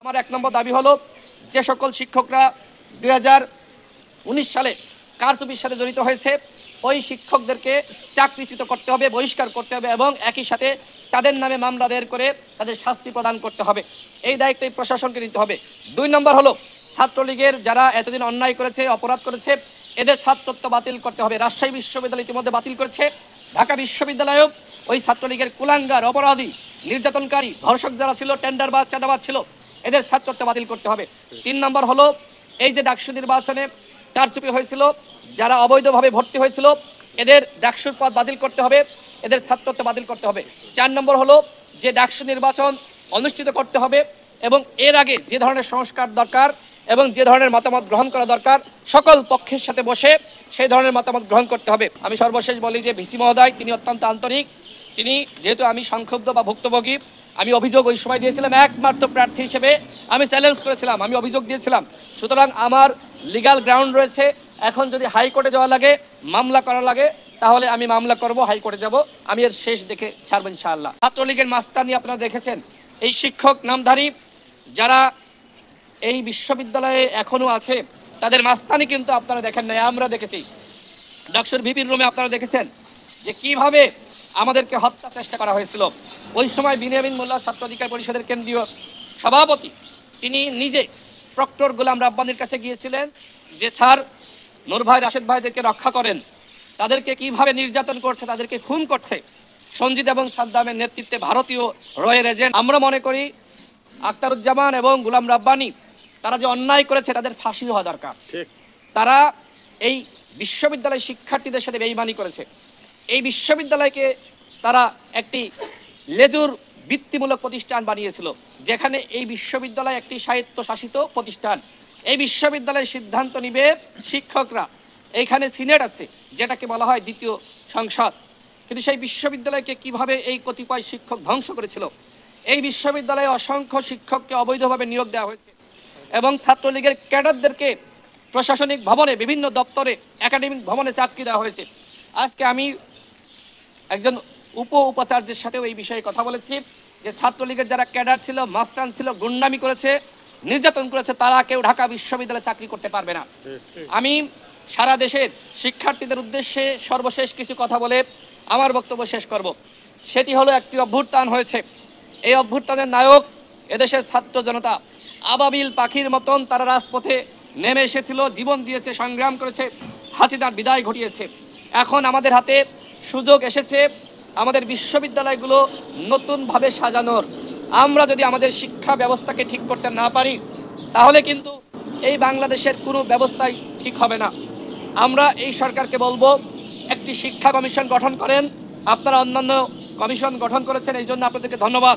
আমার এক নম্বর দাবি হলো যে সকল শিক্ষকরা 2019 সালে কারচুপির সাথে জড়িত হয়েছে ওই শিক্ষকদেরকে চাকরিচ্যুত করতে হবে, বহিষ্কার করতে হবে এবং একই সাথে তাদের নামে মামলা দায়ের করে তাদের শাস্তি প্রদান করতে হবে। এই দায়িত্ব প্রশাসনকে নিতে হবে। 2 নম্বর হলো ছাত্রলীগের যারা এতদিন অন্যায় করেছে, অপরাধ করেছে, এদের ছাত্রত্ব বাতিল করতে হবে। রাজশাহী বিশ্ববিদ্যালয় ইতিমধ্যে বাতিল করেছে। ঢাকা বিশ্ববিদ্যালয়েও ওই ছাত্রলীগের কুলাঙ্গার, অপরাধী, নির্যাতনকারী, ধর্ষক যারা ছিল, টেন্ডারবাজ, চাঁদাবাজ ছিল, এদের ছাত্রত্ব বাতিল করতে হবে। 3 নম্বর হলো এই যে ডাকসু নির্বাচনে কারচুপি হয়েছিল, যারা অবৈধভাবে ভর্তি হয়েছিল, এদের ডাকসুর পদ বাতিল করতে হবে, এদের ছাত্রত্ব বাতিল করতে হবে। 4 নম্বর হলো যে ডাকসু নির্বাচন অনুষ্ঠিত করতে হবে এবং এর আগে যে ধরনের সংস্কার দরকার এবং যে ধরনের মতামত গ্রহণ করা দরকার সকল পক্ষের সাথে বসে সেই ধরনের মতামত গ্রহণ করতে হবে। আমি সর্বশেষ বলি যে ভিসি মহোদয় তিনি অত্যন্ত আন্তরিক। তিনি যেহেতু আমি সংক্ষুব্ধ বা ভুক্তভোগী, আমি অভিযোগ ওই সময় দিয়েছিলাম, একমাত্র প্রার্থী হিসেবে আমি চ্যালেঞ্জ করেছিলাম, আমি অভিযোগ দিয়েছিলাম। সুতরাং আমার লিগ্যাল গ্রাউন্ড রয়েছে। এখন যদি হাইকোর্টে যাওয়া লাগে, মামলা করা লাগে, তাহলে আমি মামলা করব, হাইকোর্টে যাব, আমি এর শেষ দেখে ছাড়ব ইনশাআল্লাহ। ছাত্রলীগের মাস্তানি আপনারা দেখেছেন, এই শিক্ষক নামধারী যারা এই বিশ্ববিদ্যালয়ে এখনো আছে তাদের মাস্তানি কিন্তু আপনারা দেখেন নাই, আমরা দেখেছি। ডাকসুর ভিপির রুমে আপনারা দেখেছেন যে কিভাবে আমাদেরকে হত্যা চেষ্টা করা হয়েছিল। ওই সময় বিনিয়ামিন মোল্লা ছাত্র অধিকার পরিষদের কেন্দ্রীয় সভাপতি তিনি নিজে প্রক্টর গোলাম রাব্বানির কাছে গিয়েছিলেন যে স্যার নূর ভাই, রাশেদ ভাইদেরকে রক্ষা করেন, তাদেরকে কিভাবে নির্যাতন করছে, তাদেরকে খুন করছে সঞ্জিত এবং সাদ্দামের নেতৃত্বে ভারতীয় রয়ের এজেন্ট। আমরা মনে করি আখতারুজ্জামান এবং গোলাম রাব্বানি তারা যে অন্যায় করেছে তাদের ফাঁসি হওয়া দরকার। তারা এই বিশ্ববিদ্যালয় শিক্ষার্থীদের সাথে বেঈমানি করেছে। এই বিশ্ববিদ্যালয়কে তারা একটি লেজুর বৃত্তিমূলক প্রতিষ্ঠান বানিয়েছিল, যেখানে এই বিশ্ববিদ্যালয় একটি স্বায়ত্তশাসিত প্রতিষ্ঠান। এই বিশ্ববিদ্যালয়ের সিদ্ধান্ত নিবে শিক্ষকরা। এইখানে সিনেট আছে, যেটাকে বলা হয় দ্বিতীয় সংসদ। কিন্তু সেই বিশ্ববিদ্যালয়কে কিভাবে এই কতিপয় শিক্ষক ধ্বংস করেছিল। এই বিশ্ববিদ্যালয়ে অসংখ্য শিক্ষককে অবৈধভাবে নিয়োগ দেওয়া হয়েছে এবং ছাত্রলীগের ক্যাডারদেরকে প্রশাসনিক ভবনে, বিভিন্ন দপ্তরে, একাডেমিক ভবনে চাকরি দেওয়া হয়েছে। আজকে আমি একজন উপাচার্যের সাথেও এই বিষয়ে কথা বলেছি যে ছাত্রলীগের যারা ক্যাডার ছিল, মাস্তান ছিল, গুন্ডামি করেছে, নির্যাতন করেছে, তারা কেউ ঢাকা বিশ্ববিদ্যালয়ে চাকরি করতে পারবে না। আমি সারা দেশের শিক্ষার্থীদের উদ্দেশ্যে সর্বশেষ কিছু কথা বলে আমার বক্তব্য শেষ করব। সেটি হলো একটি অভ্যুত্থান হয়েছে। এই অভ্যুত্থানের নায়ক এদেশের ছাত্র জনতা। আবাবিল পাখির মতন তারা রাজপথে নেমে এসেছিল, জীবন দিয়েছে, সংগ্রাম করেছে, হাসিনার বিদায় ঘটিয়েছে। এখন আমাদের হাতে সুযোগ এসেছে আমাদের বিশ্ববিদ্যালয়গুলো নতুনভাবে সাজানোর। আমরা যদি আমাদের শিক্ষা ব্যবস্থাকে ঠিক করতে না পারি তাহলে কিন্তু এই বাংলাদেশের কোনো ব্যবস্থাই ঠিক হবে না। আমরা এই সরকারকে বলবো একটি শিক্ষা কমিশন গঠন করেন। আপনারা অন্যান্য কমিশন গঠন করেছেন, এই জন্য আপনাদেরকে ধন্যবাদ।